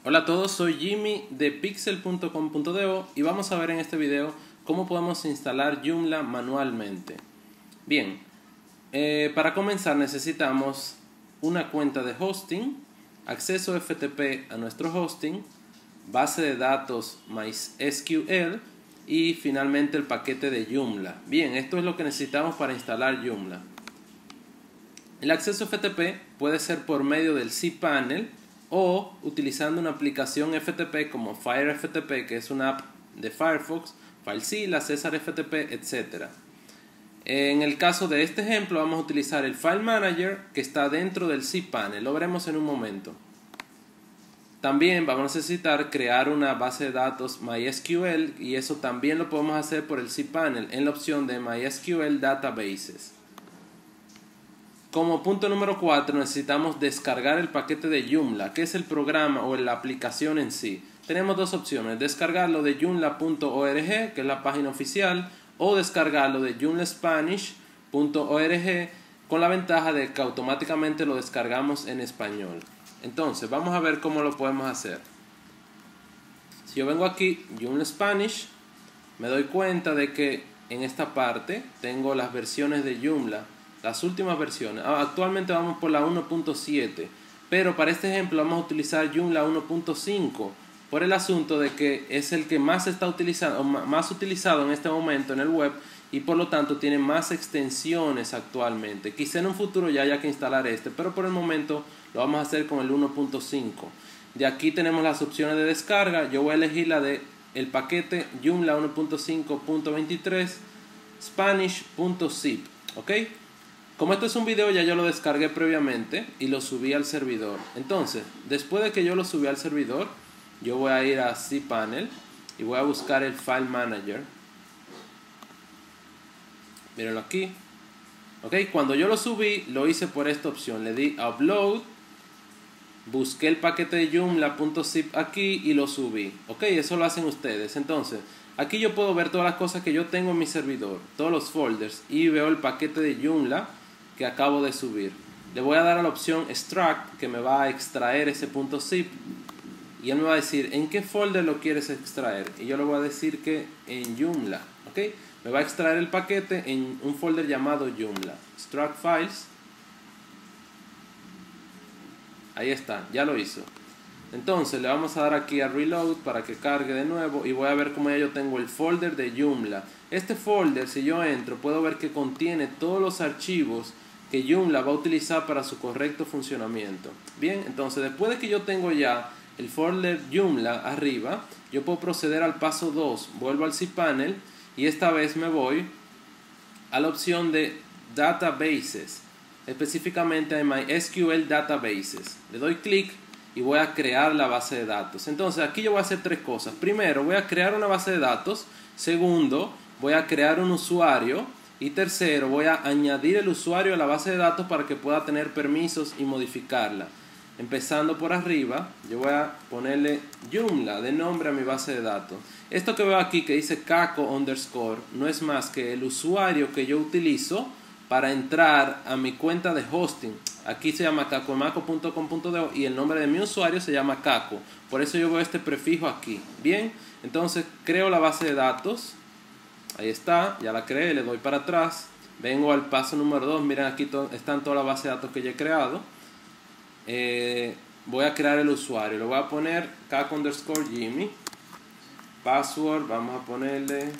Hola a todos, soy Jimmy de pixel.com.do y vamos a ver en este video cómo podemos instalar Joomla manualmente. Bien, para comenzar necesitamos una cuenta de hosting, acceso FTP a nuestro hosting, base de datos MySQL y finalmente el paquete de Joomla. Bien, esto es lo que necesitamos para instalar Joomla. El acceso FTP puede ser por medio del cPanel o utilizando una aplicación FTP como FireFTP, que es una app de Firefox, FileZilla, Cesar FTP, etc. En el caso de este ejemplo vamos a utilizar el File Manager que está dentro del cPanel, lo veremos en un momento. También vamos a necesitar crear una base de datos MySQL y eso también lo podemos hacer por el cPanel en la opción de MySQL Databases. Como punto número 4 necesitamos descargar el paquete de Joomla, que es el programa o la aplicación en sí. Tenemos dos opciones, descargarlo de joomla.org, que es la página oficial, o descargarlo de joomlaspanish.org, con la ventaja de que automáticamente lo descargamos en español. Entonces, vamos a ver cómo lo podemos hacer. Si yo vengo aquí, Joomla Spanish, me doy cuenta de que en esta parte tengo las versiones de Joomla. Las últimas versiones. Actualmente vamos por la 1.7, pero para este ejemplo vamos a utilizar Joomla 1.5 por el asunto de que es el que más está utilizado, más utilizado en este momento en el web y por lo tanto tiene más extensiones actualmente. Quizá en un futuro ya haya que instalar este, pero por el momento lo vamos a hacer con el 1.5. De aquí tenemos las opciones de descarga. Yo voy a elegir la de el paquete Joomla 1.5.23 Spanish.zip, ¿ok? Como esto es un video, ya yo lo descargué previamente y lo subí al servidor. Entonces, después de que yo lo subí al servidor, yo voy a ir a cPanel y voy a buscar el File Manager. Mírenlo aquí. Ok, cuando yo lo subí, lo hice por esta opción. Le di Upload, busqué el paquete de Joomla.zip aquí y lo subí. Ok, eso lo hacen ustedes. Entonces, aquí yo puedo ver todas las cosas que yo tengo en mi servidor, todos los folders, y veo el paquete de Joomla que acabo de subir. Le voy a dar a la opción Extract, que me va a extraer ese .zip y él me va a decir en qué folder lo quieres extraer y yo le voy a decir que en Joomla, ¿ok? Me va a extraer el paquete en un folder llamado Joomla. Extract Files. Ahí está, ya lo hizo. Entonces le vamos a dar aquí a Reload para que cargue de nuevo y voy a ver cómo ya yo tengo el folder de Joomla. Este folder, si yo entro, puedo ver que contiene todos los archivos que Joomla va a utilizar para su correcto funcionamiento. Bien, entonces después de que yo tengo ya el folder Joomla arriba, yo puedo proceder al paso 2. Vuelvo al cPanel y esta vez me voy a la opción de Databases, específicamente a MySQL Databases. Le doy clic y voy a crear la base de datos. Entonces aquí yo voy a hacer tres cosas. Primero, voy a crear una base de datos. Segundo, voy a crear un usuario. Y tercero, voy a añadir el usuario a la base de datos para que pueda tener permisos y modificarla. Empezando por arriba, yo voy a ponerle Joomla de nombre a mi base de datos. Esto que veo aquí que dice Caco underscore no es más que el usuario que yo utilizo para entrar a mi cuenta de hosting. Aquí se llama cacomaco.com.do y el nombre de mi usuario se llama Caco. Por eso yo veo este prefijo aquí. Bien, entonces creo la base de datos. Ahí está, ya la creé, le doy para atrás. Vengo al paso número 2. Miren, aquí están todas las bases de datos que yo he creado. Voy a crear el usuario. Le voy a poner caco underscore Jimmy. Password, vamos a ponerle.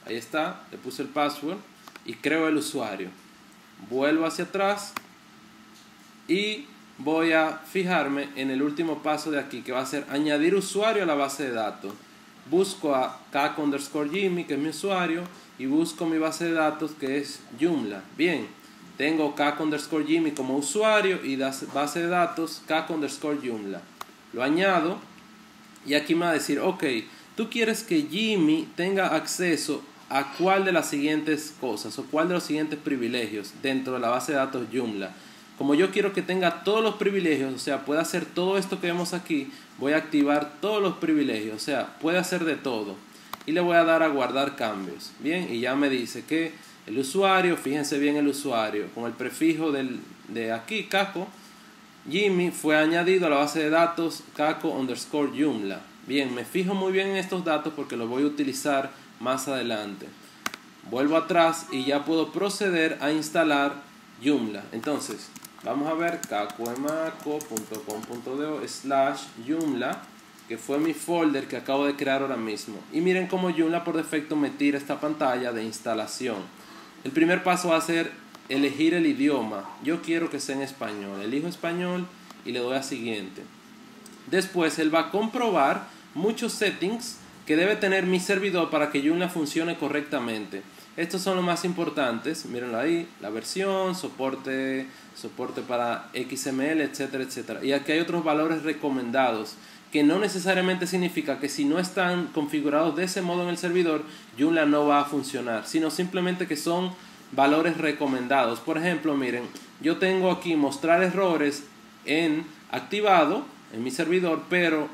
Ahí está, le puse el password y creo el usuario. Vuelvo hacia atrás y voy a fijarme en el último paso de aquí, que va a ser añadir usuario a la base de datos. Busco a caco underscore Jimmy, que es mi usuario, y busco mi base de datos, que es Joomla. Bien, tengo caco underscore Jimmy como usuario y base de datos caco underscore Joomla. Lo añado y aquí me va a decir, ok, tú quieres que Jimmy tenga acceso a cuál de las siguientes cosas o cuál de los siguientes privilegios dentro de la base de datos Joomla. Como yo quiero que tenga todos los privilegios, o sea, puede hacer todo esto que vemos aquí, voy a activar todos los privilegios, o sea, puede hacer de todo. Y le voy a dar a guardar cambios. Bien, y ya me dice que El usuario, fíjense bien el usuario, con el prefijo de aquí, Kako Jimmy, fue añadido a la base de datos Kako_Joomla. Bien, me fijo muy bien en estos datos porque los voy a utilizar más adelante. Vuelvo atrás y ya puedo proceder a instalar Joomla. Entonces, vamos a ver kakuemaco.com.do/Joomla, que fue mi folder que acabo de crear ahora mismo. Y miren cómo Joomla por defecto me tira esta pantalla de instalación. El primer paso va a ser elegir el idioma. Yo quiero que sea en español. Elijo español y le doy a siguiente. Después él va a comprobar muchos settings que debe tener mi servidor para que Joomla funcione correctamente. Estos son los más importantes, mírenlo ahí, la versión, soporte para XML, etcétera, etcétera. Y aquí hay otros valores recomendados, que no necesariamente significa que si no están configurados de ese modo en el servidor, Joomla no va a funcionar, sino simplemente que son valores recomendados. Por ejemplo, miren, yo tengo aquí mostrar errores en activado en mi servidor, pero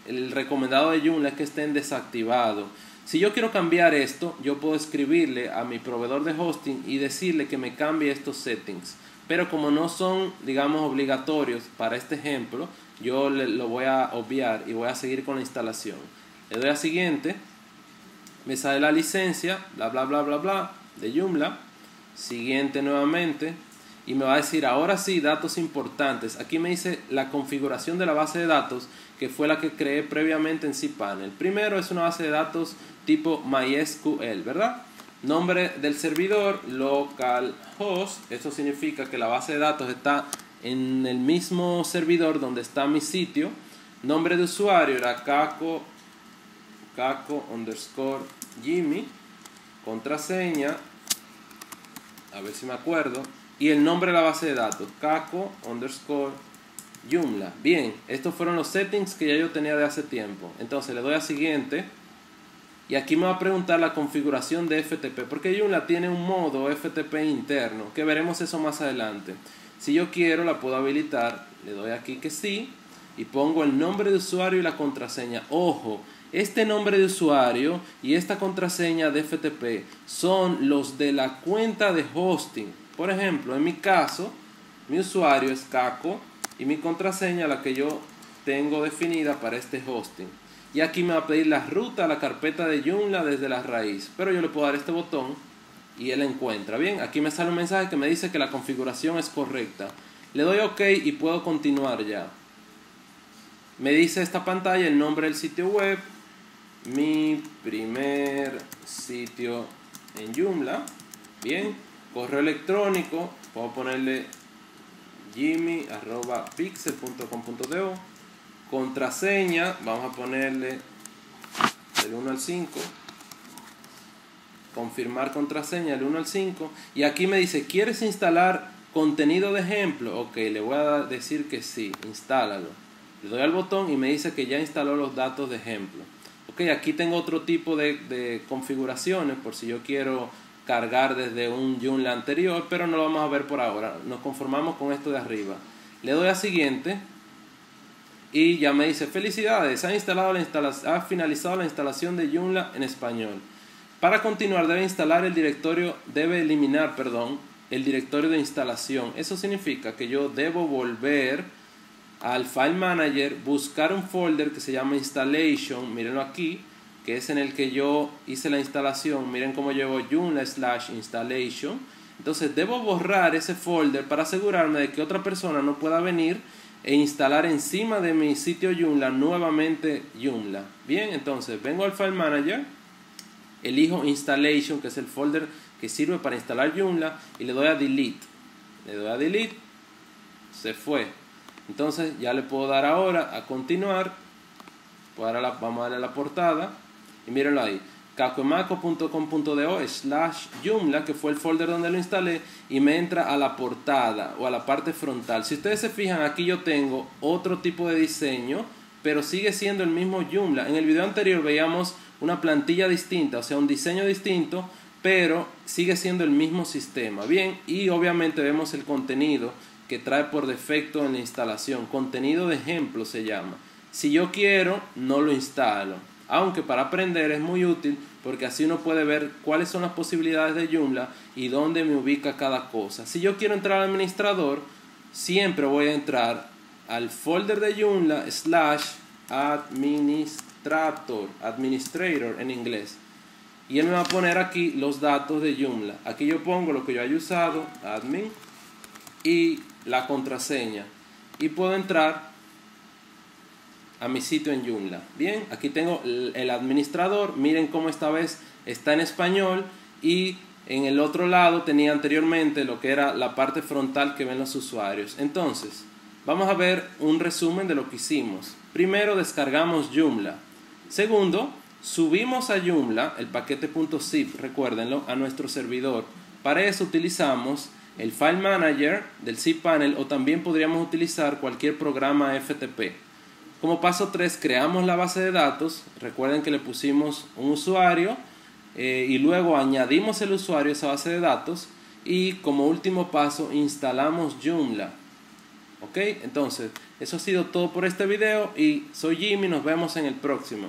el recomendado de Joomla es que estén desactivados. Si yo quiero cambiar esto, yo puedo escribirle a mi proveedor de hosting y decirle que me cambie estos settings. Pero como no son, digamos, obligatorios para este ejemplo, yo lo voy a obviar y voy a seguir con la instalación. Le doy a siguiente, me sale la licencia, bla bla bla bla bla, de Joomla. Siguiente nuevamente. Y me va a decir, ahora sí, datos importantes. Aquí me dice la configuración de la base de datos, que fue la que creé previamente en cPanel. Primero es una base de datos tipo MySQL, ¿verdad? Nombre del servidor, localhost. Eso significa que la base de datos está en el mismo servidor donde está mi sitio. Nombre de usuario era Kako_Jimmy. Contraseña, a ver si me acuerdo. Y el nombre de la base de datos, Kako_Joomla. Bien, estos fueron los settings que ya yo tenía de hace tiempo. Entonces le doy a siguiente. Y aquí me va a preguntar la configuración de FTP, porque Joomla tiene un modo FTP interno, que veremos eso más adelante. Si yo quiero, la puedo habilitar. Le doy aquí que sí. Y pongo el nombre de usuario y la contraseña. Ojo, este nombre de usuario y esta contraseña de FTP son los de la cuenta de hosting. Por ejemplo, en mi caso, mi usuario es Kako y mi contraseña la que yo tengo definida para este hosting. Y aquí me va a pedir la ruta a la carpeta de Joomla desde la raíz. Pero yo le puedo dar este botón y él encuentra. Bien, aquí me sale un mensaje que me dice que la configuración es correcta. Le doy OK y puedo continuar ya. Me dice esta pantalla el nombre del sitio web. Mi primer sitio en Joomla. Bien. Correo electrónico, puedo ponerle jimmy@pixel.com.do. Contraseña, vamos a ponerle del 1 al 5. Confirmar contraseña del 1 al 5. Y aquí me dice, ¿quieres instalar contenido de ejemplo? Ok, le voy a decir que sí, instálalo. Le doy al botón y me dice que ya instaló los datos de ejemplo. Ok, aquí tengo otro tipo de configuraciones por si yo quiero cargar desde un Joomla anterior, pero no lo vamos a ver por ahora. Nos conformamos con esto de arriba. Le doy a siguiente y ya me dice felicidades, ha finalizado la instalación de Joomla en español. Para continuar debe eliminar el directorio de instalación. Eso significa que yo debo volver al File Manager, buscar un folder que se llama Installation, mírenlo aquí, que es en el que yo hice la instalación. Miren cómo llevo Joomla/installation. Entonces debo borrar ese folder para asegurarme de que otra persona no pueda venir e instalar encima de mi sitio Joomla nuevamente Joomla. Bien, entonces vengo al File Manager, elijo Installation, que es el folder que sirve para instalar Joomla, y le doy a Delete. Le doy a Delete, se fue. Entonces ya le puedo dar ahora a continuar. Ahora vamos a darle a la portada. Y mírenlo ahí, kakuemaco.com.do/Joomla, que fue el folder donde lo instalé, y me entra a la portada o a la parte frontal. Si ustedes se fijan, aquí yo tengo otro tipo de diseño, pero sigue siendo el mismo Joomla. En el video anterior veíamos una plantilla distinta, o sea, un diseño distinto, pero sigue siendo el mismo sistema. Bien, y obviamente vemos el contenido que trae por defecto en la instalación. Contenido de ejemplo se llama. Si yo quiero, no lo instalo. aunque para aprender es muy útil porque así uno puede ver cuáles son las posibilidades de Joomla y dónde me ubica cada cosa. Si yo quiero entrar al administrador, siempre voy a entrar al folder de Joomla /administrator en inglés, y él me va a poner aquí los datos de Joomla. Aquí yo pongo lo que yo haya usado, admin, y la contraseña, y puedo entrar a mi sitio en Joomla. Bien, aquí tengo el administrador. Miren cómo esta vez está en español, y en el otro lado tenía anteriormente lo que era la parte frontal que ven los usuarios. Entonces, vamos a ver un resumen de lo que hicimos. Primero, descargamos Joomla. Segundo, subimos a Joomla el paquete .zip, recuérdenlo, a nuestro servidor. Para eso utilizamos el File Manager del cPanel, o también podríamos utilizar cualquier programa FTP. Como paso 3, creamos la base de datos. Recuerden que le pusimos un usuario y luego añadimos el usuario a esa base de datos. Y como último paso, instalamos Joomla. Ok, entonces eso ha sido todo por este video y soy Jimmy, nos vemos en el próximo.